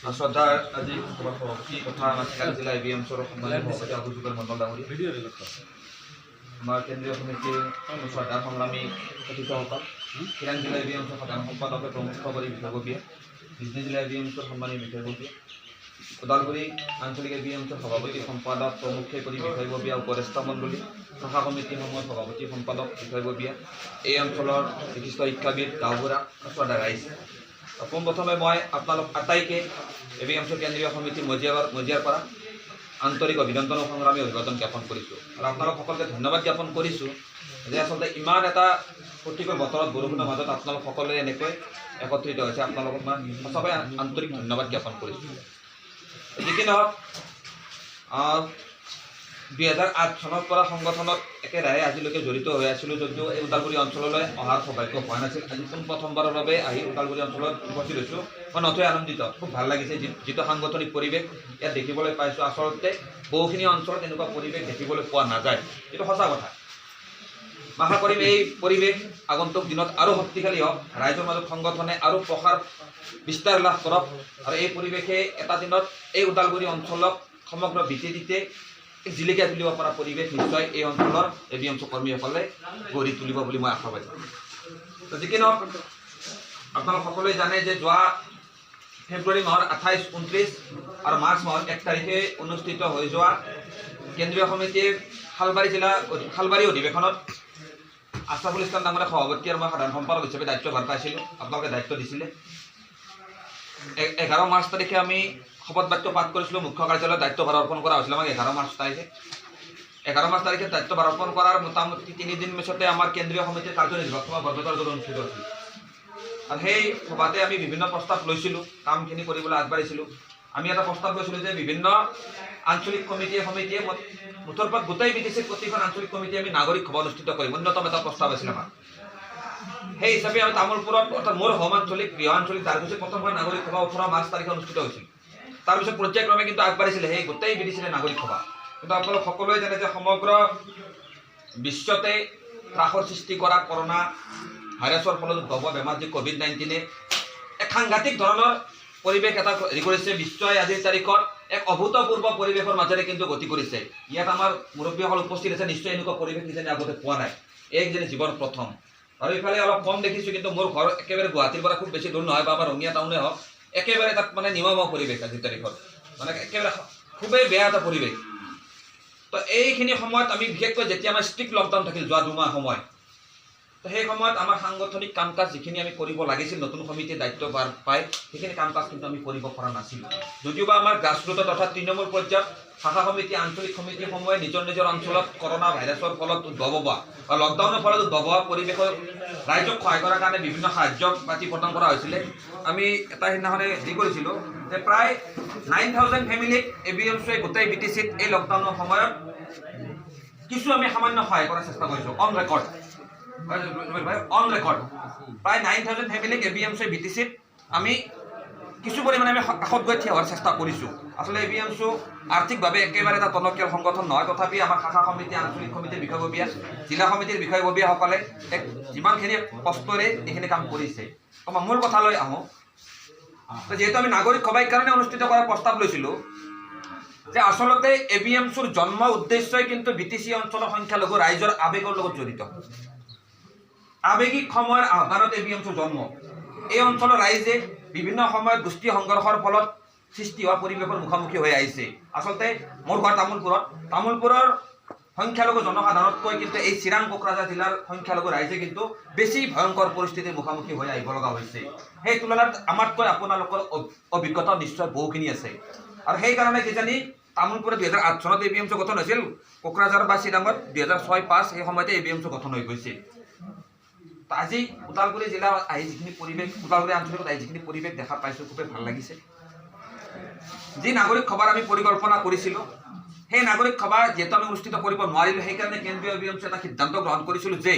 শ্ৰদ্ধাৰ আজি সভাৰ সভাপতি তথা আমাৰ চিৰাং জিলা ABMSUৰ সম্মানীয় সভাপতি আবুজুবেৰ মণ্ডল ডাঙৰীয়া, আমাৰ কেন্দ্ৰীয় সমিতিৰ শ্ৰদ্ধাৰ সংগ্ৰামী সতীৰ্থসকল, চিৰাং জিলা ABMSUৰ সাধাৰণ সম্পাদকে প্ৰমুখ বিষয়ববীয়া, বিজনী জিলা ABMSUৰ সন্মানীয় বিষয়ববীয়া, ওদালগুৰি আঞ্চলিক ABMSUৰ সভাপতি সম্পাদক প্ৰমুখ্যে বিষয়ববীয়া, উপদেষ্টা মণ্ডলী, শাখা সমিতিসমূহৰ সভাপতি সম্পাদক বিষয়ববীয়া, এই অঞ্চলৰ বিশিষ্ট শিক্ষাবিদ, গাঁওবুঢ়া, শ্ৰদ্ধা ৰাইজ, পোনপ্ৰথমে মই আপোনালোক আটাইকে ABMSU কেন্দ্ৰীয় সমিতি মজিয়াৰ পৰা আন্তৰিক অভিনন্দন আৰু সংগ্ৰামী অভিবাদন জ্ঞাপন কৰিছোঁ। আৰু আপোনালোক সকলোকে ধন্যবাদ জ্ঞাপন কৰিছোঁ যে আচলতে ইমান এটা প্ৰতিকূল বতৰত বৰষুণৰ মাজত আপোনালোক সকলোৱে এনেকৈ একত্ৰিত হৈছে। আপোনালোকক মই সঁচাকৈ আন্তৰিক ধন্যবাদ জ্ঞাপন কৰিছোঁ। যি কি নহওক, 2008 চনৰ পৰা সংগঠনত একেৰাহে আজিলৈকে জড়িত হৈ আছিলোঁ যদিও এই ওদালগুৰি অঞ্চললৈ অহাৰ সৌভাগ্য হোৱা নাছিল। আজি প্ৰথমবাৰৰ বাবে আহি ওদালগুৰি অঞ্চলত উপস্থিত হৈছোঁ। মই নথৈ আনন্দিত, খুব ভাল লাগিছে যিটো সাংগঠনিক পৰিৱেশ ইয়াত দেখিবলৈ পাইছোঁ। আচলতে বহুখিনি অঞ্চলত এনেকুৱা পৰিৱেশ দেখিবলৈ পোৱা নাযায়, এইটো সঁচা কথা। আশা কৰিম এই পৰিৱেশ আগন্তুক দিনত আৰু শক্তিশালী হওক, ৰাইজৰ মাজত সংগঠনে আৰু প্ৰসাৰ বিস্তাৰ লাভ কৰক, আৰু এই পৰিৱেশে এটা দিনত এই ওদালগুৰি অঞ্চলক সমগ্ৰ বিজেডিতে জিলিকাই তুলিব পৰা পৰিৱেশ নিশ্চয় এই অঞ্চলৰ ABMSU কৰ্মীসকলে গঢ়ি তুলিব বুলি মই আশাবাদী। তো যি কি নহওক, আপোনালোক সকলোৱে জানে যে যোৱা ফেব্ৰুৱাৰী মাহৰ 28, 29 আৰু মাৰ্চ মাহৰ 1 তাৰিখে অনুষ্ঠিত হৈ যোৱা কেন্দ্ৰীয় সমিতিৰ শালবাৰী অধিৱেশনত আছাফুল ইছলাম ডাঙৰীয়া সভাপতি আৰু মই সাধাৰণ সম্পাদক হিচাপে দায়িত্বভাৰ পাইছিলোঁ। আপোনালোকে দায়িত্ব দিছিলে। 11 মাৰ্চ তাৰিখে আমি শপত বাক্য পাঠ কৰিছিলোঁ। মুখ্য কাৰ্যালয়ত দায়িত্বভাৰ অৰ্পণ কৰা হৈছিল আমাক 11 মাৰ্চ তাৰিখে। 11 মাৰ্চ তাৰিখে দায়িত্বভাৰ অৰ্পণ কৰাৰ মোটামুটি 3 দিন পিছতে আমাৰ কেন্দ্ৰীয় সমিতিৰ কাৰ্যনিৰ্বাহক সভা বৰপেটাৰ জৰিয়তে অনুষ্ঠিত হৈছিল। আৰু সেই সভাতে আমি বিভিন্ন প্ৰস্তাৱ লৈছিলোঁ, কামখিনি কৰিবলৈ আগবাঢ়িছিলোঁ। আমি এটা প্ৰস্তাৱ লৈছিলোঁ যে বিভিন্ন আঞ্চলিক সমিতিয়ে মুঠৰ ওপৰত গোটেই BTCৰ প্ৰতিখন আঞ্চলিক কমিটিয়ে আমি নাগৰিক সভা অনুষ্ঠিত কৰিম, অন্যতম এটা প্ৰস্তাৱ আছিল আমাৰ। সেই হিচাপে আমি তামোলপুৰত অৰ্থাৎ মোৰ হোম আঞ্চলিক, গৃহ আঞ্চলিক তাৰপিছত প্ৰথমবাৰ নাগৰিক সভা 18 মাৰ্চ তাৰিখে অনুষ্ঠিত হৈছিল। তাৰপিছত পৰ্যায়ক্ৰমে কিন্তু আগবাঢ়িছিলে সেই গোটেই BTCৰ নাগৰিক সভা। কিন্তু আপোনালোক সকলোৱে জানে যে সমগ্ৰ বিশ্বতে ত্ৰাসৰ সৃষ্টি কৰা কৰোণা ভাইৰাছৰ ফলত উদ্ভৱ হোৱা বেমাৰ যি COVID-19 এক সাংঘাতিক ধৰণৰ পৰিৱেশ এটা হেৰি কৰিছে। বিশ্বই আজিৰ তাৰিখত এক অভূতপূৰ্ব পৰিৱেশৰ মাজেৰে কিন্তু গতি কৰিছে। ইয়াত আমাৰ মুৰব্বীসকল উপস্থিত আছে, নিশ্চয় এনেকুৱা পৰিৱেশ কিজানি আগতে পোৱা নাই, এক যেনে জীৱন প্ৰথম। আৰু ইফালে অলপ কম দেখিছোঁ, কিন্তু মোৰ ঘৰ একেবাৰে গুৱাহাটীৰ পৰা খুব বেছি দূৰ নহয় বা আমাৰ ৰঙিয়া টাউনে হওক, একেবাৰে তাত মানে নিয়মীয়া পৰিৱেশ আজিৰ তাৰিখত, মানে একেবাৰে খুবেই বেয়া এটা পৰিৱেশ। তো এইখিনি সময়ত আমি বিশেষকৈ যেতিয়া আমাৰ ষ্ট্ৰিক্ট লকডাউন থাকিল যোৱা 2 মাহ সময়, তো সেই সময়ত আমাৰ সাংগঠনিক কাম কাজ যিখিনি আমি কৰিব লাগিছিল, নতুন সমিতিৰ দায়িত্ব পাই সেইখিনি কাম কাজ কিন্তু আমি কৰিব পৰা নাছিলোঁ। যদিওবা আমাৰ গ্ৰাছৰুটত অৰ্থাৎ তৃণমূল পৰ্যায়ত শাখা সমিতি, আঞ্চলিক সমিতিসমূহে নিজৰ অঞ্চলত কৰোণা ভাইৰাছৰ ফলত উদ্ভৱ হোৱা বা লকডাউনৰ ফলত উদ্ভৱ হোৱা পৰিৱেশৰ ৰাইজক সহায় কৰাৰ কাৰণে বিভিন্ন সাহায্য পাতি প্ৰদান কৰা হৈছিলে। আমি এটা সিদিনাখনে হেৰি কৰিছিলোঁ যে প্ৰায় 9000 ফেমিলিক ABMSUৱে গোটেই BTCত এই লকডাউনৰ সময়ত কিছু আমি সামান্য সহায় কৰাৰ চেষ্টা কৰিছোঁ। অন ৰেকৰ্ড প্ৰায় 9000 ফেমিলিক ABMSUৱে BTCত আমি কিছু পৰিমাণে আমি কাষত গৈ থিয় হোৱাৰ চেষ্টা কৰিছোঁ। আচলতে ABMSU আৰ্থিকভাৱে একেবাৰে এটা টনকিয়াল সংগঠন নহয়, তথাপি আমাৰ শাখা সমিতি, আঞ্চলিক সমিতিৰ বিষয়ববীয়া, জিলা সমিতিৰ বিষয়ববীয়াসকলে যিমানখিনি কষ্টৰে এইখিনি কাম কৰিছে। মূল কথালৈ আহোঁ, যিহেতু আমি নাগৰিক সভাৰ কাৰণে অনুষ্ঠিত কৰাৰ প্ৰস্তাৱ লৈছিলোঁ যে আচলতে ABMSUৰ জন্ম উদ্দেশ্যই কিন্তু BTC অঞ্চলৰ সংখ্যালঘু ৰাইজৰ আৱেগৰ লগত জড়িত। আৱেগিক সময়ৰ আহ্বানত ABMSUৰ জন্ম। এই অঞ্চলৰ ৰাইজে বিভিন্ন সময়ত গোষ্ঠী সংঘৰ্ষৰ ফলত সৃষ্টি হোৱা পৰিৱেশৰ মুখামুখি হৈ আহিছে। আচলতে মোৰ ঘৰ তামোলপুৰৰ সংখ্যালঘু জনসাধাৰণতকৈ কিন্তু এই চিৰাং কোকৰাঝাৰ জিলাৰ সংখ্যালঘু ৰাইজে কিন্তু বেছি ভয়ংকৰ পৰিস্থিতিৰ মুখামুখি হৈ আহিব লগা হৈছে। সেই তুলনাত আমাতকৈ আপোনালোকৰ অভিজ্ঞতা নিশ্চয় বহুখিনি আছে। আৰু সেইকাৰণে কিজানি তামোলপুৰত 2008 চনত ABMSU গঠন হৈছিল, কোকৰাঝাৰ বা চিৰাঙত 2006-05 সেই সময়তে ABMSU গঠন হৈ গৈছিল। আজি ওদালগুৰি জিলাত আহি যিখিনি পৰিৱেশ, ওদালগুৰি আঞ্চলিকত আহি যিখিনি পৰিৱেশ দেখা পাইছোঁ, খুবেই ভাল লাগিছে। যি নাগৰিক সভাৰ আমি পৰিকল্পনা কৰিছিলোঁ, সেই নাগৰিক সভা যিহেতু আমি অনুষ্ঠিত কৰিব নোৱাৰিলোঁ, সেইকাৰণে কেন্দ্ৰীয় ABMSU এটা সিদ্ধান্ত গ্ৰহণ কৰিছিলোঁ যে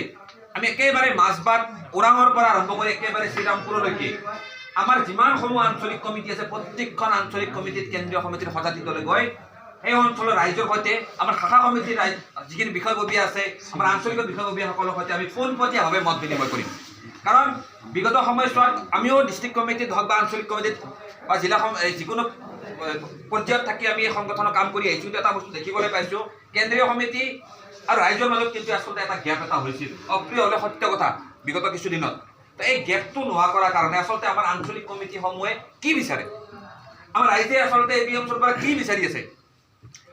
আমি একেবাৰে মাজবাট ওৰাঙৰ পৰা আৰম্ভ কৰি একেবাৰে শ্ৰীৰামপুৰলৈকে আমাৰ যিমানসমূহ আঞ্চলিক কমিটি আছে, প্ৰত্যেকখন আঞ্চলিক কমিটিত কেন্দ্ৰীয় সমিতিৰ সজাতিলৈ গৈ সেই অঞ্চলৰ ৰাইজৰ সৈতে আমাৰ শাখা সমিতিৰ যিখিনি বিষয়ববীয়া আছে, আমাৰ আঞ্চলিক বিষয়ববীয়াসকলৰ সৈতে আমি পোনপটীয়াভাৱে মত বিনিময় কৰিম। কাৰণ বিগত সময়ছোৱাত আমিও ডিষ্ট্ৰিক্ট কমিটিত হওক বা আঞ্চলিক কমিটিত বা জিলা যিকোনো পৰ্যায়ত থাকি আমি এই সংগঠনৰ কাম কৰি আহিছোঁ। কিন্তু এটা বস্তু দেখিবলৈ পাইছোঁ, কেন্দ্ৰীয় সমিতি আৰু ৰাইজৰ মাজত কিন্তু আচলতে এটা গেপ এটা হৈছিল। অপ্ৰিয় হ'লে সত্য কথা বিগত কিছুদিনত। তো এই গেপটো নোহোৱা কৰাৰ কাৰণে আচলতে আমাৰ আঞ্চলিক কমিটিসমূহে কি বিচাৰে, আমাৰ ৰাইজে আচলতে ABMSUৰ পৰা কি বিচাৰি আছে,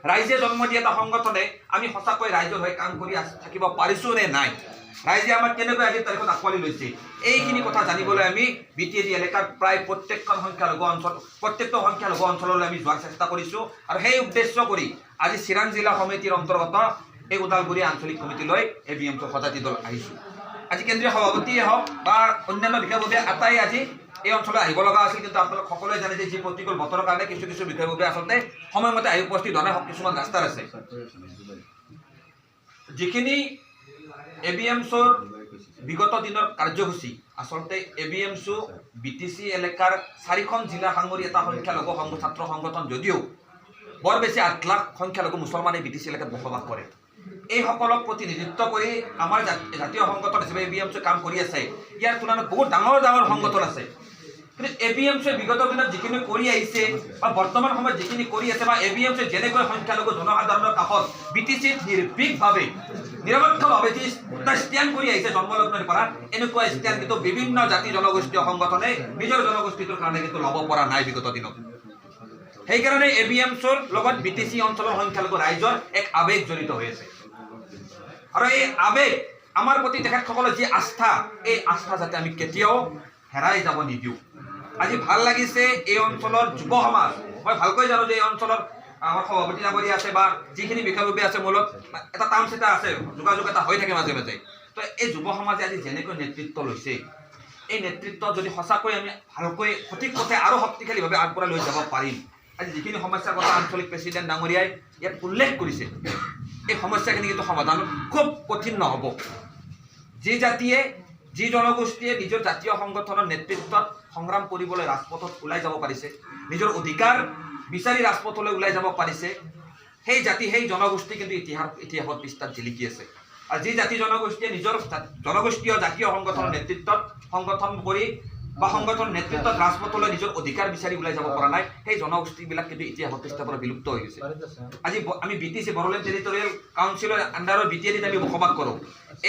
ৰাইজে জন্ম দিয়া এটা সংগঠনে আমি সঁচাকৈ ৰাইজৰ হৈ কাম কৰি থাকিব পাৰিছোঁ নে নাই, ৰাইজে আমাক কেনেকৈ আজিৰ তাৰিখত আঁকোৱালি লৈছে, এইখিনি কথা জানিবলৈ আমি BTAD এলেকাৰ প্ৰায় প্ৰত্যেকটো সংখ্যালঘু অঞ্চললৈ আমি যোৱাৰ চেষ্টা কৰিছোঁ। আৰু সেই উদ্দেশ্য কৰি আজি চিৰাং জিলা সমিতিৰ অন্তৰ্গত এই ওদালগুৰি আঞ্চলিক কমিটিলৈ ABMSUৰ সজাতি দল আহিছোঁ। আজি কেন্দ্ৰীয় সভাপতিয়ে হওক বা অন্যান্য বিষয়ববীয়া আটাই আজি এই অঞ্চললৈ আহিব লগা আছিল, কিন্তু আপোনালোক সকলোৱে জানে যে যি প্ৰতিকূল বতৰৰ কাৰণে কিছু বিষয়ববীয়া আচলতে সময়মতে আহি উপস্থিত হোৱা নাই, কিছুমান ৰাস্তাৰ আছে। যিখিনি ABMSUৰ বিগত দিনৰ কাৰ্যসূচী আচলতে ABMSU BTC এলেকাৰ 4খন জিলা সাঙুৰি এটা সংখ্যালঘু ছাত্ৰ সংগঠন, যদিও বৰ বেছি 8 লাখ সংখ্যালঘু মুছলমানে BTC এলেকাত বসবাস কৰে। এইসকলক প্ৰতিনিধিত্ব কৰি আমাৰ জাতীয় সংগঠন হিচাপে ABMSU কাম কৰি আছে। ইয়াৰ তুলনাত বহুত ডাঙৰ সংগঠন আছে, কিন্তু ABMSU বিগত দিনত যিখিনি কৰি আহিছে বা বৰ্তমান সময়ত যিখিনি কৰি আছে বা ABMSU যেনেকৈ সংখ্যালঘু জনসাধাৰণৰ কাষত BTC নিৰ্ভীকভাৱে নিৰপেক্ষভাৱে যি ষ্টেণ্ড কৰি আহিছে জন্মলগ্নৰ পৰা, এনেকুৱা ষ্টেণ্ড কিন্তু বিভিন্ন জাতি জনগোষ্ঠীয় সংগঠনে নিজৰ জনগোষ্ঠীটোৰ কাৰণে কিন্তু ল'ব পৰা নাই বিগত দিনত। সেইকাৰণে ABMSUৰ লগত BTC অঞ্চলৰ সংখ্যালঘু ৰাইজৰ এক আৱেগ জড়িত হৈ আছে। আৰু এই আৱেগ আমাৰ প্ৰতি তেখেতসকলৰ যি আস্থা, এই আস্থা যাতে আমি কেতিয়াও হেৰাই যাব নিদিওঁ। আজি ভাল লাগিছে এই অঞ্চলৰ যুৱ সমাজ, মই ভালকৈ জানো যে এই অঞ্চলৰ আমাৰ সভাপতি ডাঙৰী আছে বা যিখিনি বিষয়ববী আছে, মূলত এটা টাউন এটা আছে, যোগাযোগ এটা হৈ থাকে মাজে মাজে। তো এই যুৱ সমাজে আজি যেনেকৈ নেতৃত্ব লৈছে, এই নেতৃত্ব যদি সঁচাকৈ আমি ভালকৈ সঠিক পথে আৰু শক্তিশালীভাৱে আগবঢ়াই লৈ যাব পাৰিম, আজি যিখিনি সমস্যাৰ কথা আঞ্চলিক প্ৰেচিডেণ্ট ডাঙৰীয়াই ইয়াত উল্লেখ কৰিছে, এই সমস্যাখিনি কিন্তু সমাধান খুব কঠিন নহ'ব। যি জাতিয়ে যি জনগোষ্ঠীয়ে নিজৰ জাতীয় সংগঠনৰ নেতৃত্বত সংগ্ৰাম কৰিবলৈ ৰাজপথত ওলাই যাব পাৰিছে, নিজৰ অধিকাৰ বিচাৰি ৰাজপথলৈ ওলাই যাব পাৰিছে, সেই জাতি সেই জনগোষ্ঠী কিন্তু ইতিহাসত পৃষ্ঠাত জিলিকি আছে। আৰু যি জাতি জনগোষ্ঠীয়ে নিজৰ জনগোষ্ঠীয় জাতীয় সংগঠনৰ নেতৃত্বত সংগঠন কৰি বা সংগঠন নেতৃত্বত ৰাজপথলৈ নিজৰ অধিকাৰ বিচাৰি ওলাই যাব পৰা নাই, সেই জনগোষ্ঠীবিলাক কিন্তু ইতিহাসৰ পৃষ্ঠাৰ পৰা বিলুপ্ত হৈ গৈছে। আজি আমি BTC বড়োলেণ্ড টেৰিটৰিয়েল কাউন্সিলৰ আণ্ডাৰৰ BTADত আমি বসবাস কৰোঁ।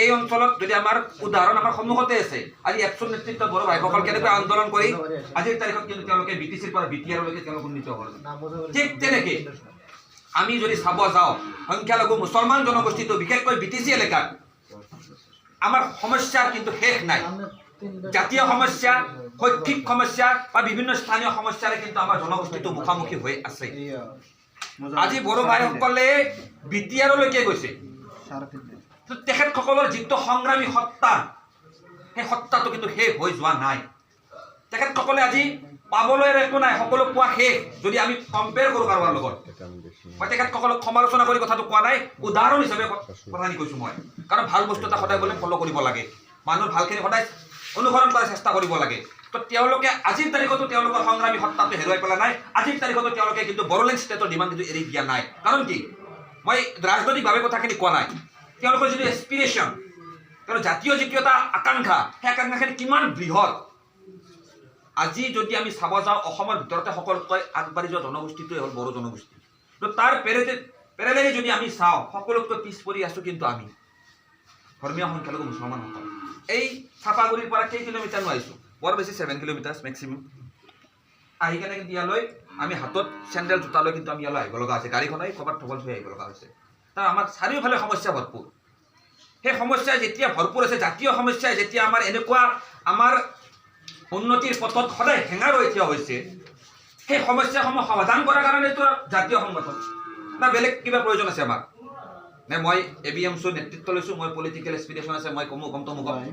এই অঞ্চলত যদি আমাৰ উদাহৰণ আমাৰ সন্মুখতে আছে, আজি এপছৰ নেতৃত্বত বড়ো ভাইসকল কেনেকৈ আন্দোলন কৰি আজিৰ তাৰিখত কিন্তু তেওঁলোকে BTCৰ পৰা BTRলৈকে তেওঁলোক উন্নীত হ'ল। ঠিক তেনেকৈ আমি যদি চাব যাওঁ, সংখ্যালঘু মুছলমান জনগোষ্ঠীটো বিশেষকৈ BTC এলেকাত আমাৰ সমস্যাৰ কিন্তু শেষ নাই। জাতীয় সমস্যা, শৈক্ষিক সমস্যা বা বিভিন্ন স্থানীয় সমস্যাৰে কিন্তু আমাৰ জনগোষ্ঠীটো মুখামুখি হৈ আছে। আজি বড়ো ভাইসকলে BTRলৈকে গৈছে, তেখেতসকলৰ যিটো সংগ্ৰামী সত্তা, সেই সত্তাটো কিন্তু শেষ হৈ যোৱা নাই। তেখেতসকলে আজি পাবলৈ একো নাই, সকলো পোৱা শেষ যদি আমি কম্পেয়াৰ কৰোঁ কাৰোবাৰ লগত। মই তেখেতসকলক সমালোচনা কৰি কথাটো কোৱা নাই, উদাহৰণ হিচাপে কথাখিনি কৈছোঁ মই। কাৰণ ভাল বস্তু এটা সদায় বোলে ফ'ল' কৰিব লাগে, মানুহৰ ভালখিনি সদায় অনুসৰণ কৰাৰ চেষ্টা কৰিব লাগে। তো তেওঁলোকে আজিৰ তাৰিখতো তেওঁলোকৰ সংগ্ৰামী সত্তাটো হেৰুৱাই পেলা নাই, আজিৰ তাৰিখতো তেওঁলোকে কিন্তু বড়োলেণ্ড ষ্টেটৰ ডিমাণ্ড কিন্তু এৰি দিয়া নাই। কাৰণ কি, মই ৰাজনৈতিকভাৱে কথাখিনি কোৱা নাই, তেওঁলোকৰ যিটো এছপিৰেশ্যন, তেওঁৰ জাতীয় যিটো এটা আকাংক্ষা, সেই আকাংক্ষাখিনি কিমান বৃহৎ। আজি যদি আমি চাব যাওঁ, অসমৰ ভিতৰতে সকলোতকৈ আগবাঢ়ি যোৱা জনগোষ্ঠীটোৱে হ'ল বড়ো জনগোষ্ঠী। তো তাৰ পেৰেলেলি যদি আমি চাওঁ, সকলোতকৈ পিছ পৰি আছোঁ কিন্তু আমি ধৰ্মীয় সংখ্যালঘু মুছলমানসকল। এই চাপাগুৰিৰ পৰা কেই কিলোমিটাৰনো আহিছোঁ, বৰ বেছি 7 কিলোমিটাৰ মেক্সিমাম। আহি কেনে কিন্তু ইয়ালৈ আমি হাতত চেণ্ডেল জোতা লৈ কিন্তু আমি ইয়ালৈ আহিব লগা হৈছে, গাড়ীখনে ক'ৰবাত ঠগল থৈ আহিব লগা হৈছে। তাৰ আমাৰ চাৰিওফালে সমস্যা ভৰপূৰ। সেই সমস্যাই যেতিয়া ভৰপূৰ আছে, জাতীয় সমস্যাই যেতিয়া আমাৰ এনেকুৱা আমাৰ উন্নতিৰ পথত সদায় হেঙাৰ হৈ থিয় হৈছে, সেই সমস্যাসমূহ সমাধান কৰাৰ কাৰণেতো জাতীয় সংগঠন না বেলেগ কিবা প্ৰয়োজন আছে আমাৰ? নে মই ABMSU নেতৃত্ব লৈছোঁ, মই পলিটিকেল এছপিৰেশ্যন আছে, মই কমো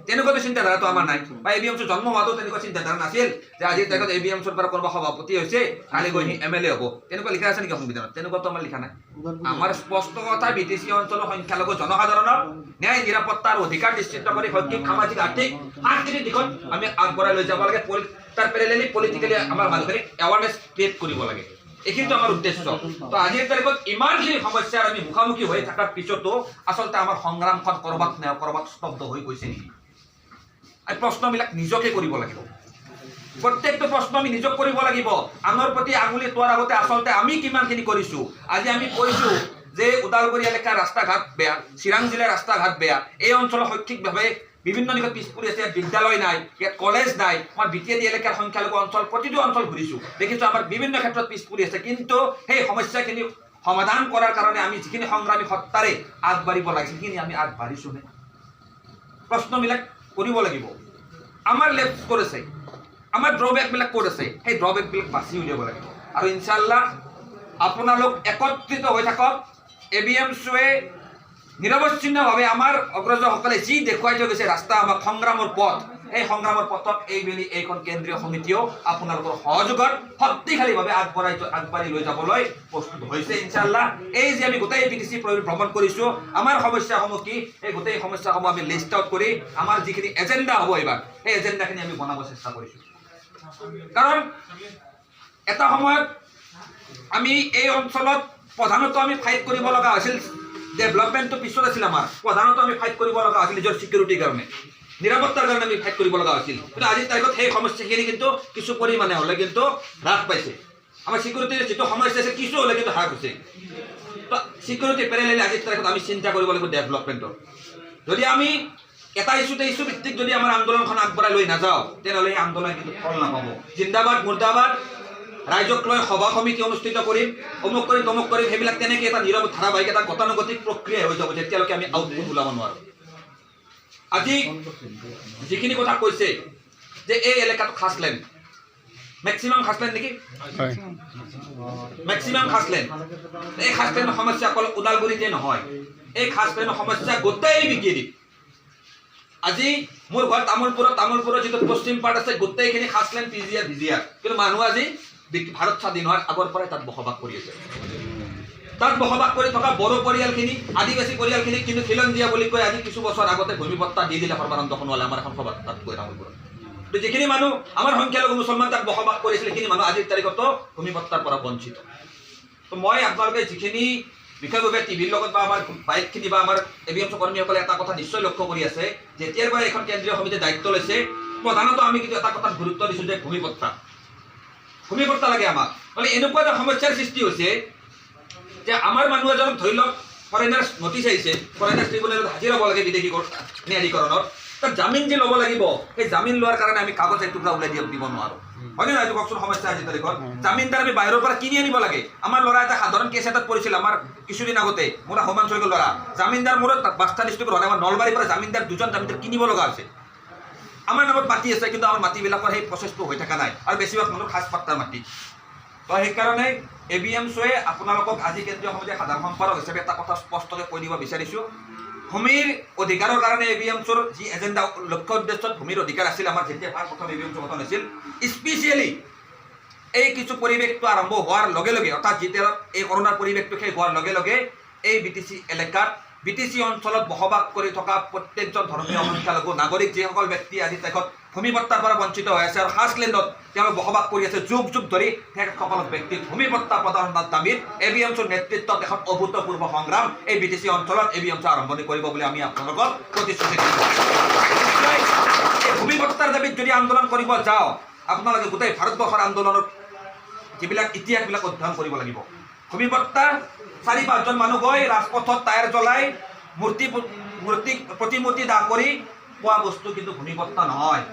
তেনেকুৱাটো চিন্তাধাৰাটো আমাৰ নাই। বা ABMSU জন্ম হোৱাটো তেনেকুৱা চিন্তাধাৰা নাছিল যে আজিৰ তাৰিখত ABMSUৰ পৰা কোনোবা সভাপতি হৈছে, কালি গৈ MLA হ'ব, তেনেকুৱা লিখা আছে নেকি সংবিধানত? তেনেকুৱাতো আমাৰ লিখা নাই। আমাৰ স্পষ্ট কথা, BTC অঞ্চলৰ সংখ্যালঘু জনসাধাৰণক ন্যায় নিৰাপত্তা আৰু অধিকাৰ নিশ্চিত কৰি শৈক্ষিক, সামাজিক, আৰ্থিক, সাংস্কৃতিক দিশত আমি আগবঢ়াই লৈ যাব লাগে। তাৰ পেৰেলেলি পলিটিকেলি আমাৰ মানুহখিনিক এৱাৰনেছ ক্ৰিয়েট কৰিব লাগে, এইখিনিতো আমাৰ উদ্দেশ্য। তো আজিৰ তাৰিখত ইমানখিনি সমস্যাৰ আমি মুখামুখি হৈ থকাৰ পিছতো আচলতে আমাৰ সংগ্ৰামখন কৰবাত স্তব্ধ হৈ গৈছে নেকি? এই প্ৰশ্নবিলাক নিজকে কৰিব লাগিব। প্ৰত্যেকটো প্ৰশ্ন আমি নিজক কৰিব লাগিব। আনৰ প্ৰতি আঙুলি তোৱাৰ আগতে আচলতে আমি কিমানখিনি কৰিছোঁ। আজি আমি কৈছোঁ যে ওদালগুৰি এলেকাৰ ৰাস্তা ঘাট বেয়া, চিৰাং জিলাৰ ৰাস্তা ঘাট বেয়া, এই অঞ্চলৰ শৈক্ষিকভাৱে বিভিন্ন দিশত পিছ পৰি আছে, ইয়াত বিদ্যালয় নাই, ইয়াত কলেজ নাই। মই বিটিএডি এলেকাৰ সংখ্যালঘু অঞ্চল প্ৰতিটো অঞ্চল ঘূৰিছোঁ, দেখিছোঁ আমাৰ বিভিন্ন ক্ষেত্ৰত পিছ পৰি আছে। কিন্তু সেই সমস্যাখিনি সমাধান কৰাৰ কাৰণে আমি যিখিনি সংগ্ৰামী সত্তাৰে আগবাঢ়িব লাগিছিল সেইখিনি আমি আগবাঢ়িছোঁনে? প্ৰশ্নবিলাক কৰিব লাগিব। আমাৰ লেফ্ট ক'ত আছে, আমাৰ ড্ৰবেকবিলাক ক'ত আছে, সেই ড্ৰবেকবিলাক বাছি উলিয়াব লাগিব। আৰু ইনশাআল্লাহ আপোনালোক একত্ৰিত হৈ থাকক। ABMSUৱে নিৰৱচ্ছিন্নভাৱে আমাৰ অগ্ৰজসকলে যি দেখুৱাই থৈ গৈছে ৰাস্তা, আমাৰ সংগ্ৰামৰ পথ, এই সংগ্ৰামৰ পথত এইবেলি এইখন কেন্দ্ৰীয় সমিতিয়েও আপোনালোকৰ সহযোগত শক্তিশালীভাৱে আগবাঢ়ি লৈ যাবলৈ প্ৰস্তুত হৈছে ইনশাআল্লাহ। এই যে আমি গোটেই BTC ভ্ৰমণ কৰিছোঁ, আমাৰ সমস্যাসমূহ কি, এই গোটেই সমস্যাসমূহ আমি লিষ্ট আউট কৰি আমাৰ যিখিনি এজেণ্ডা হ'ব এইবাৰ, সেই এজেণ্ডাখিনি আমি বনাব চেষ্টা কৰিছোঁ। কাৰণ এটা সময়ত আমি এই অঞ্চলত প্ৰধানতঃ আমি ফাইট কৰিব লগা হৈছিল, ডেভেলপমেণ্টটো পিছত আছিল। আমাৰ প্ৰধানতঃ আমি ফাইট কৰিব লগা হৈছিল নিজৰ ছিকিউৰিটিৰ কাৰণে, নিৰাপত্তাৰ কাৰণে আমি ফাইট কৰিব লগা হৈছিল। কিন্তু আজিৰ তাৰিখত সেই সমস্যাখিনি কিন্তু কিছু পৰিমাণে হ'লে কিন্তু হ্ৰাস পাইছে। আমাৰ ছিকিউৰিটিৰ যিটো সমস্যা আছে কিছু হ'লে কিন্তু হ্ৰাস হৈছে। তো ছিকিউৰিটি পেৰেলেলি আজিৰ তাৰিখত আমি চিন্তা কৰিব লাগিব ডেভেলপমেণ্টৰ। যদি আমি এটা ইছ্যু ভিত্তিক যদি আমাৰ আন্দোলনখন আগবঢ়াই লৈ নাযাওঁ, তেনেহ'লে এই আন্দোলন কিন্তু ফল নাপাব। জিন্দাবাদ মুৰ্দাবাদ, ৰাইজক লৈ সভা সমিতি অনুষ্ঠিত কৰিম, অমুক কৰিম তমুক কৰিম, সেইবিলাক তেনেকৈ এটা নীৰৱ ধাৰাবাহিক এটা গতানুগতিক প্ৰক্ৰিয়া হৈ যাব যেতিয়ালৈকে আমি আউটপুট ওলাব নোৱাৰোঁ। আজি যিখিনি কথা কৈছে যে এই এলেকাটো খাছলেণ্ড, মেক্সিমাম খাছলেণ্ড নেকি, মেক্সিমাম খাছলেণ্ড। এই খাছলেণ্ডৰ সমস্যা অকল ওদালগুৰিতে নহয়, এই খাছলেণ্ডৰ সমস্যা গোটেই বিকিৰিত। আজি মোৰ ঘৰ তামোলপুৰত যিটো পশ্চিম পাৰ্ট আছে গোটেইখিনি খাছলেণ্ড, ভিজিয়াৰ। কিন্তু মানুহ আজি ভাৰত স্বাধীন হোৱাৰ আগৰ পৰাই তাত বসবাস কৰি আছে। তাত বসবাস কৰি থকা বড়ো পৰিয়ালখিনি, আদিবাসী পৰিয়ালখিনি কিন্তু খিলঞ্জীয়া বুলি কৈ আজি কিছু বছৰ আগতে ভূমিপট্টা দি দিলে সৰ্বানন্দ সোণোৱালে আমাৰ এখন সভাত তাত গৈ তামোলপুৰত। কিন্তু যিখিনি মানুহ আমাৰ সংখ্যালঘু মুছলমান তাত বসবাস কৰিছিল সেইখিনি মানুহ আজিৰ তাৰিখতো ভূমিপট্টাৰ পৰা বঞ্চিত। তো মই আপোনালোকে যিখিনি বিশেষভাৱে টিভিৰ লগত বা আমাৰ বাইকখিনি বা আমাৰ ABMSU কৰ্মীসকলে এটা কথা নিশ্চয় লক্ষ্য কৰি আছে, যেতিয়াৰ পৰা এখন কেন্দ্ৰীয় সমিতিয়ে দায়িত্ব লৈছে প্ৰধানতঃ আমি কিন্তু এটা কথাত গুৰুত্ব দিছোঁ যে ভূমিপট্টা লাগে আমাক। মানে এনেকুৱা এটা সমস্যাৰ সৃষ্টি হৈছে যে আমাৰ মানুহ এজনক ধৰি লওক ফৰেনাৰ্ছ নটিচ আহিছে, ফৰেনাৰ্ছ ট্ৰিব্যুনেলত হাজিৰ হ'ব লাগে বিদেশী ন্যায়াধীকৰণত, তাত জামিন যে ল'ব লাগিব, সেই জামিন লোৱাৰ কাৰণে আমি কাগজ এক টুকুৰা ওলাই দিব নোৱাৰোঁ। হয়নে নহয় কওকচোন? সমস্যা আজিৰ তাৰিখত জামিনদাৰ আমি বাহিৰৰ পৰা কিনি আনিব লাগে। আমাৰ ল'ৰা এটা সাধাৰণ কেছ এটাত পৰিছিল আমাৰ কিছুদিন আগতে, মোৰ হোমাঞ্চলিকৰ ল'ৰা, জামিনদাৰ মোৰ বাক্সা ডিষ্ট্ৰিক্টৰ হোৱা নাই, আমাৰ নলবাৰীৰ পৰা দুজন জামিনদাৰ কিনিব লগা হৈছে। আমাৰ নামত মাটি আছে কিন্তু আমাৰ মাটিবিলাকৰ সেই প্ৰচেছটো হৈ থকা নাই, আৰু বেছিভাগ মানুহ সাজ পাত্তাৰ মাটি। তো সেইকাৰণে ABMSUৱে আপোনালোকক আজি কেন্দ্ৰীয় সমিতিৰ সাধাৰণ সম্পাদক হিচাপে এটা কথা স্পষ্টকৈ কৈ দিব বিচাৰিছোঁ। ভূমিৰ অধিকাৰৰ কাৰণে ABMSUৰ যি এজেণ্ডা, লক্ষ্য উদ্দেশ্যত ভূমিৰ অধিকাৰ আছিল আমাৰ যেতিয়া প্ৰথম ABMSU গঠন হৈছিল, স্পেচিয়েলি এই কিছু পৰিৱেশটো আৰম্ভ হোৱাৰ লগে লগে, অৰ্থাৎ যেতিয়া এই কৰোণাৰ পৰিৱেশটো শেষ হোৱাৰ লগে লগে এই BTC এলেকাত, BTC অঞ্চলত বসবাস কৰি থকা প্ৰত্যেকজন ধৰ্মীয় সংখ্যালঘু নাগৰিক যিসকল ব্যক্তি আজি তেখেত ভূমিপট্টাৰ পৰা বঞ্চিত হৈ আছে আৰু খাছলেণ্ডত তেওঁলোক বসবাস কৰি আছে যুগ যুগ ধৰি, তেখেতসকল ব্যক্তিক ভূমিপট্টা প্ৰদানৰ দাবীত ABMSUৰ নেতৃত্বত এখন অভূতপূৰ্ব সংগ্ৰাম এই BTC অঞ্চলত ABMSU আৰম্ভণি কৰিব বুলি আমি আপোনালোকক প্ৰতিশ্ৰুতি দিছোঁ। এই ভূমিপট্টাৰ দাবীত যদি আন্দোলন কৰিব যাওঁ, আপোনালোকে গোটেই ভাৰতবৰ্ষৰ আন্দোলনৰ যিবিলাক ইতিহাসবিলাক অধ্যয়ন কৰিব লাগিব। ভূমিপট্টা 4-5জন মানুহ গৈ ৰাজপথত টায়াৰ জ্বলাই প্ৰতিমূৰ্তি দাহ কৰি পোৱা বস্তু কিন্তু ভূমিপট্টা নহয়।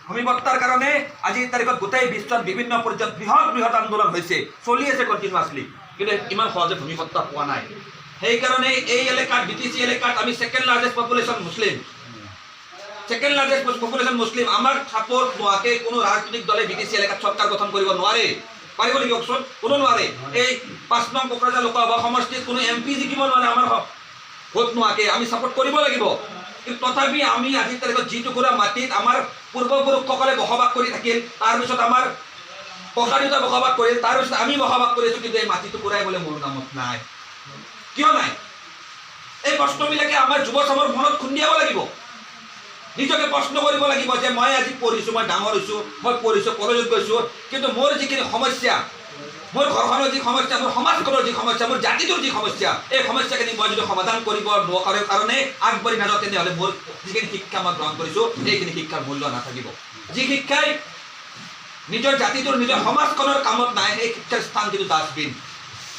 ভূমিপট্টাৰ কাৰণে আজিৰ তাৰিখত গোটেই বিশ্বত বিভিন্ন পৰ্যায়ত বৃহৎ আন্দোলন হৈছে, চলি আছে কণ্টিনিউৱাছলি, কিন্তু ইমান সহজে ভূমিপট্টা পোৱা নাই। সেইকাৰণে এই এলেকাত, BTC এলেকাত আমি ছেকেণ্ড লাৰ্জেষ্ট পপুলেশ্যন মুছলিম, আমাৰ ছাপোৰ্ট নোহোৱাকৈ কোনো ৰাজনৈতিক দলে BTC এলেকাত চৰকাৰ গঠন কৰিব নোৱাৰে। পাৰিব নেকি কওকচোন? কোনো নোৱাৰে। এই 5 নং কোকৰাঝাৰ লোকসভা সমষ্টিত কোনো MP জিকিব নোৱাৰে আমাৰ ভোট নোহোৱাকৈ, আমি ছাপোৰ্ট কৰিব লাগিব। কিন্তু তথাপি আমি আজিৰ তাৰিখত যিটুকুৰা মাটিত আমাৰ পূৰ্বপুৰুষসকলে বসবাস কৰি থাকিল, তাৰপিছত আমাৰ ককা দেউতা বসবাস কৰিল, তাৰপিছত আমি বসবাস কৰিছোঁ, কিন্তু এই মাটিটুকুৰাই বোলে মোৰ নামত নাই। কিয় নাই? এই প্ৰশ্নবিলাকে আমাৰ যুৱ চামৰ মনত খুন্দিয়াব লাগিব। নিজকে প্ৰশ্ন কৰিব লাগিব যে মই আজি পঢ়িছোঁ, মই ডাঙৰ হৈছোঁ, মই পঢ়িছোঁ, কলেজত গৈছোঁ, কিন্তু মোৰ যিখিনি সমস্যা, মোৰ ঘৰখনৰ যি সমস্যা, মোৰ সমাজখনৰ যি সমস্যা, মোৰ জাতিটোৰ যি সমস্যা, এই সমস্যাখিনি মই যদি সমাধান কৰিব নোৱাৰাৰ কাৰণে আগবাঢ়ি নাযাওঁ, তেনেহ'লে মোৰ যিখিনি শিক্ষা মই গ্ৰহণ কৰিছোঁ সেইখিনি শিক্ষাৰ মূল্য নাথাকিব। যি শিক্ষাই নিজৰ জাতিটোৰ নিজৰ সমাজখনৰ কামত নাই এই শিক্ষাৰ স্থান কিন্তু ডাষ্টবিন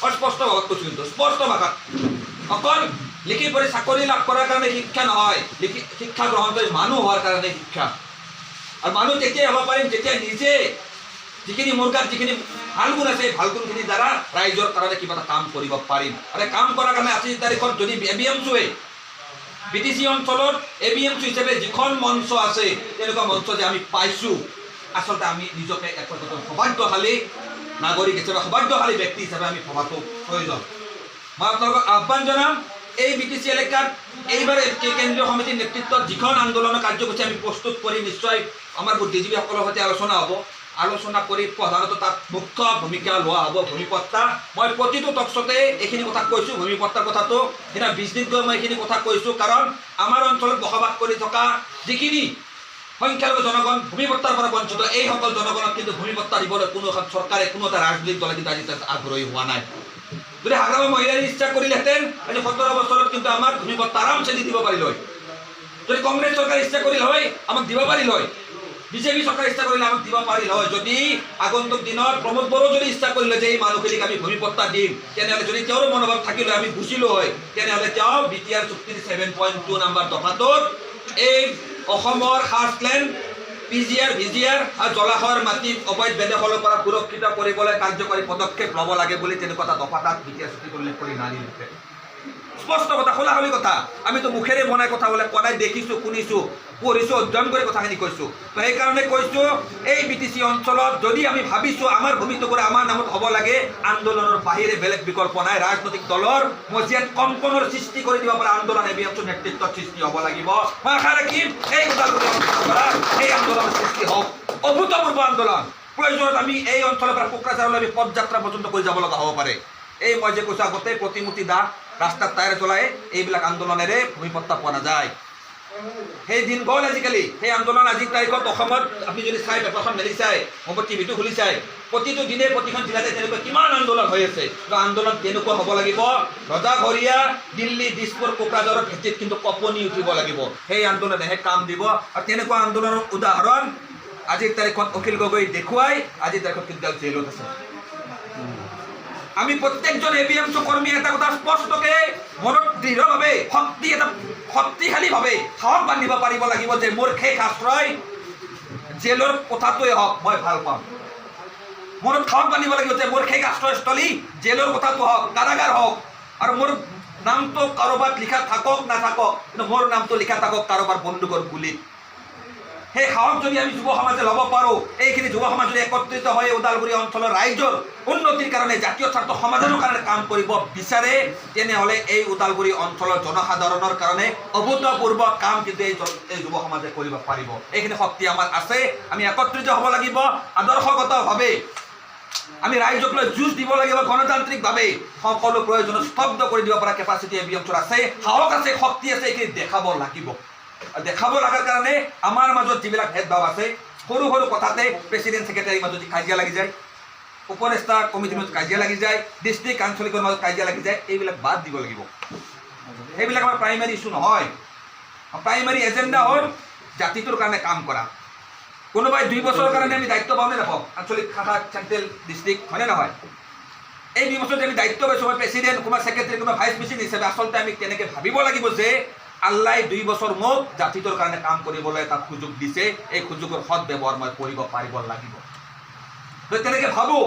অস্পষ্ট ভাষাত কৈছোঁ কিন্তু স্পষ্ট ভাষাত অকল লিখি পঢ়ি চাকৰি লাভ কৰাৰ কাৰণে শিক্ষা নহয় শিক্ষা গ্ৰহণ কৰি মানুহ হোৱাৰ কাৰণে শিক্ষা আৰু মানুহ তেতিয়াই হ'ব পাৰিম যেতিয়া নিজে যিখিনি মোৰ গাত যিখিনি ভাল গুণ আছে ভাল গুণখিনিৰ দ্বাৰা ৰাইজৰ কাৰণে কিবা এটা কাম কৰিব পাৰিম আৰু কাম কৰাৰ কাৰণে 28 তাৰিখত যদি ABMSUৱে BTC অঞ্চলত ABMSU হিচাপে যিখন মঞ্চ আছে তেনেকুৱা মঞ্চ যে আমি পাইছোঁ আচলতে আমি নিজকে একজন সৌভাগ্যশালী নাগৰিক হিচাপে সৌভাগ্যশালী ব্যক্তি হিচাপে আমি ভবাটো প্ৰয়োজন মই আপোনালোকক আহ্বান জনাম এই BTC এলেকাত এইবাৰ কেন্দ্ৰীয় সমিতিৰ নেতৃত্বত যিখন আন্দোলনৰ কাৰ্যসূচী আমি প্ৰস্তুত কৰি নিশ্চয় আমাৰ বুদ্ধিজীৱীসকলৰ সৈতে আলোচনা হ'ব আলোচনা কৰি প্ৰধানত তাত মুখ্য ভূমিকা লোৱা হ'ব ভূমিপট্টা মই প্ৰতিটো টকশ্বতে এইখিনি কথা কৈছোঁ ভূমিপট্টাৰ কথাটো সেইদিনা 20 দিনকৈ মই এইখিনি কথা কৈছোঁ কাৰণ আমাৰ অঞ্চলত বসবাস কৰি থকা যিখিনি সংখ্যালঘু জনগণ ভূমিপট্টাৰ পৰা বঞ্চিত এইসকল জনগণক কিন্তু ভূমিপট্টা দিবলৈ কোনো এখন চৰকাৰে কোনো এটা ৰাজনৈতিক দলে কিন্তু আজি আগ্ৰহী হোৱা নাই যদি হাগ্ৰামী মহিলাই ইচ্ছা কৰিলেহেঁতেন আজি 17 বছৰত কিন্তু আমাক ভূমিপট্টা আৰামছে দি দিব পাৰিল হয় যদি কংগ্ৰেছ চৰকাৰ ইচ্ছা কৰিল হয় আমাক দিব পাৰিল হয় বিজেপি চৰকাৰ ইচ্ছা কৰিলে আমাক দিব পাৰিল হয় যদি আগন্তুক দিনত প্ৰমোদ বড়ো যদি ইচ্ছা কৰিলে যে এই মানুহখিনিক আমি ভূমিপট্টা দিম তেনেহ'লে যদি তেওঁৰ মনোভাৱ থাকিলে আমি বুজিলোঁ হয় তেনেহ'লে তেওঁ বিটিআৰ চুক্তিৰ 7.2 নম্বৰ দফাটোত এই অসমৰ খাছলেণ্ড PGR VGR আৰু জলাশয়ৰ মাটি অবৈধ বেদখলৰ পৰা সুৰক্ষিত কৰিবলৈ কাৰ্যকৰী পদক্ষেপ ল'ব লাগে বুলি তেনেকুৱা এটা দফা তাত বিটিআৰ চুক্তিত উল্লেখ কৰি নানিলে স্পষ্ট কথা খোলাখুলি কথা আমিতো মুখেৰে বনাই কথা বোলে কোৱাই দেখিছোঁ শুনিছোঁ পঢ়িছোঁ অধ্যয়ন কৰি কথাখিনি কৈছোঁ তো সেইকাৰণে কৈছোঁ এই BTC অঞ্চলত যদি আমি ভাবিছোঁ আমাৰ ভূমিটুকুৰা আমাৰ নামত হ'ব লাগে আন্দোলনৰ বাহিৰে বেলেগ বিকল্প নাই ৰাজনৈতিক দলৰ মজিয়াত কম্পনৰ সৃষ্টি কৰি দিব পৰা আন্দোলন ABMSUৰ নেতৃত্বত সৃষ্টি হ'ব লাগিব মই আশা ৰাখিম এই ওদালগুৰি অঞ্চলৰ পৰা এই আন্দোলনৰ সৃষ্টি হওক অভূতপূৰ্ব আন্দোলন প্ৰয়োজনত আমি এই অঞ্চলৰ পৰা কোকৰাঝাৰলৈ আমি পদযাত্ৰা পৰ্যন্ত কৰি যাব লগা হ'ব পাৰে এই মই যে কৈছোঁ আগতে প্ৰতিমূৰ্তি দাহ ৰাস্তাত টায়াৰ জ্বলাই এইবিলাক আন্দোলনেৰে ভূমিপট্টা পোৱা নাযায় সেই দিন গ'ল আজিকালি সেই আন্দোলন আজিৰ তাৰিখত অসমত আপুনি যদি চাই পেপাৰখন মেলি চাই মোবাইল টিভিটো খুলি চাই প্ৰতিটো দিনে প্ৰতিখন জিলাতে তেনেকুৱা কিমান আন্দোলন হৈ আছে আন্দোলন তেনেকুৱা হ'ব লাগিব ৰজাঘৰীয়া দিল্লী দিছপুৰ কোকৰাঝাৰৰ ভিত্তিত কিন্তু কঁপনি উঠিব লাগিব সেই আন্দোলনেহে কাম দিব আৰু তেনেকুৱা আন্দোলনৰ উদাহৰণ আজিৰ তাৰিখত অখিল গগৈ দেখুৱাই আজিৰ তাৰিখত কিন্তু জেলত আছে আমি প্ৰত্যেকজন ABMSU কৰ্মী এটা কথা স্পষ্টকে মনত দৃঢ়ভাৱে শক্তিশালীভাৱে সাহস বান্ধিব পাৰিব লাগিব যে মোৰ শেষ আশ্ৰয় জেলৰ কথাটোৱে হওক মই ভাল পাম মনত সাহস বান্ধিব লাগিব যে মোৰ শেষ আশ্ৰয়স্থলী জেলৰ কথাটো হওক কাৰাগাৰ হওক আৰু মোৰ নামটো কাৰোবাত লিখা থাকক নাথাকক কিন্তু মোৰ নামটো লিখা থাকক কাৰোবাৰ বন্দুকৰ গুলিত সেই সাহস যদি আমি যুৱ সমাজে ল'ব পাৰোঁ এইখিনি যুৱ সমাজ যদি একত্ৰিত হৈ ওদালগুৰি অঞ্চলৰ ৰাইজৰ উন্নতিৰ কাৰণে জাতীয় স্বাৰ্থ সমাধানৰ কাৰণে কাম কৰিব বিচাৰে তেনেহ'লে এই ওদালগুৰি অঞ্চলৰ জনসাধাৰণৰ কাৰণে অভূতপূৰ্ব কাম কিন্তু এই যুৱ সমাজে কৰিব পাৰিব এইখিনি শক্তি আমাৰ আছে আমি একত্ৰিত হ'ব লাগিব আদৰ্শগতভাৱে আমি ৰাইজক লৈ যুঁজ দিব লাগিব গণতান্ত্ৰিকভাৱে সকলো প্ৰয়োজনত স্তব্ধ কৰি দিব পৰা কেপাচিটি ABMSUৰ আছে সাহস আছে শক্তি আছে এইখিনি দেখাব লাগিব দেখাব লগাৰ কাৰণে আমাৰ মাজত যিবিলাক ভেদভাৱ আছে সৰু সৰু কথাতে প্ৰেচিডেণ্ট ছেক্ৰেটাৰীৰ মাজত কাজিয়া লাগি যায় উপদেষ্টা কমিটিৰ মাজত কাজিয়া লাগি যায় ডিষ্ট্ৰিক্ট আঞ্চলিকৰ মাজত কাজিয়া লাগি যায় এইবিলাক বাদ দিব লাগিব সেইবিলাক আমাৰ প্ৰাইমাৰী ইছ্যু নহয় প্ৰাইমাৰী এজেণ্ডা হ'ল জাতিটোৰ কাৰণে কাম কৰা কোনোবাই 2 বছৰৰ কাৰণে আমি দায়িত্ব পাওঁ নে নাপাওঁ আঞ্চলিক শাখা চেণ্ট্ৰেল ডিষ্ট্ৰিক্ট হয়নে নহয় এই 2 বছৰত আমি দায়িত্ব পাইছোঁ মই প্ৰেচিডেণ্ট কোনোবা ছেক্ৰেটাৰী কোনোবা ভাইচ প্ৰেচিডেণ্ট হিচাপে আচলতে আমি তেনেকৈ ভাবিব লাগিব যে আল্লাই 2 বছৰ মোক জাতিটোৰ কাৰণে কাম কৰিবলৈ এটা সুযোগ দিছে এই সুযোগৰ সৎ ব্যৱহাৰ মই কৰিব পাৰিব লাগিব তেনেকৈ ভাবোঁ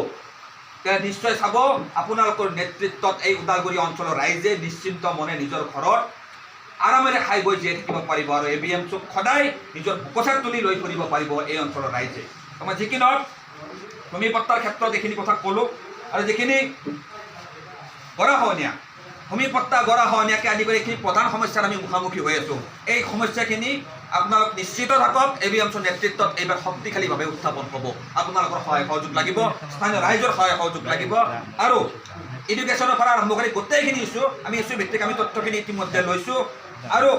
নিশ্চয় চাব আপোনালোকৰ নেতৃত্বত এই ওদালগুৰি অঞ্চলৰ ৰাইজে নিশ্চিন্ত মনে নিজৰ ঘৰত আৰামেৰে খাই বৈ জীয়াই থাকিব পাৰিব আৰু ABMSUক সদায় নিজৰ বুকুচাত তুলি লৈ ফুৰিব পাৰিব এই অঞ্চলৰ ৰাইজে মই যিখিনি ভূমিপট্টাৰ ক্ষেত্ৰত এইখিনি কথা ক'লোঁ আৰু যিখিনি গৰাখহনীয়া ভূমিপট্টা গৰাখহনীয়াকে আদি কৰি এইখিনি প্ৰধান সমস্যাৰ আমি মুখামুখি হৈ আছোঁ এই সমস্যাখিনি আপোনালোক নিশ্চিত থাকক ABMSUৰ নেতৃত্বত এইবাৰ শক্তিশালীভাৱে উত্থাপন হ'ব আপোনালোকৰ সহায় সহযোগ লাগিব স্থানীয় ৰাইজৰ সহায় সহযোগ লাগিব আৰু এডুকেশ্যনৰ পৰা আৰম্ভ কৰি গোটেইখিনি ইছ্যু আমি ইছ্যু ভিত্তিক আমি তথ্যখিনি ইতিমধ্যে লৈছোঁ আৰু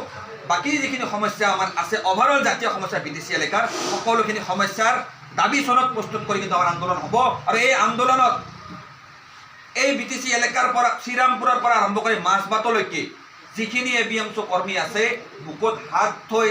বাকী যিখিনি সমস্যা আমাৰ আছে অভাৰঅল জাতীয় সমস্যা BTC এলেকাৰ সকলোখিনি সমস্যাৰ দাবী চনত প্ৰস্তুত কৰি কিন্তু আমাৰ আন্দোলন হ'ব আৰু এই আন্দোলনত এই BTC এলেকাৰ পৰা শ্ৰীৰামপুৰৰ পৰা আৰম্ভ কৰি মাজবাটলৈকে যিখিনি ABMSU কৰ্মী আছে বুকুত হাত থৈ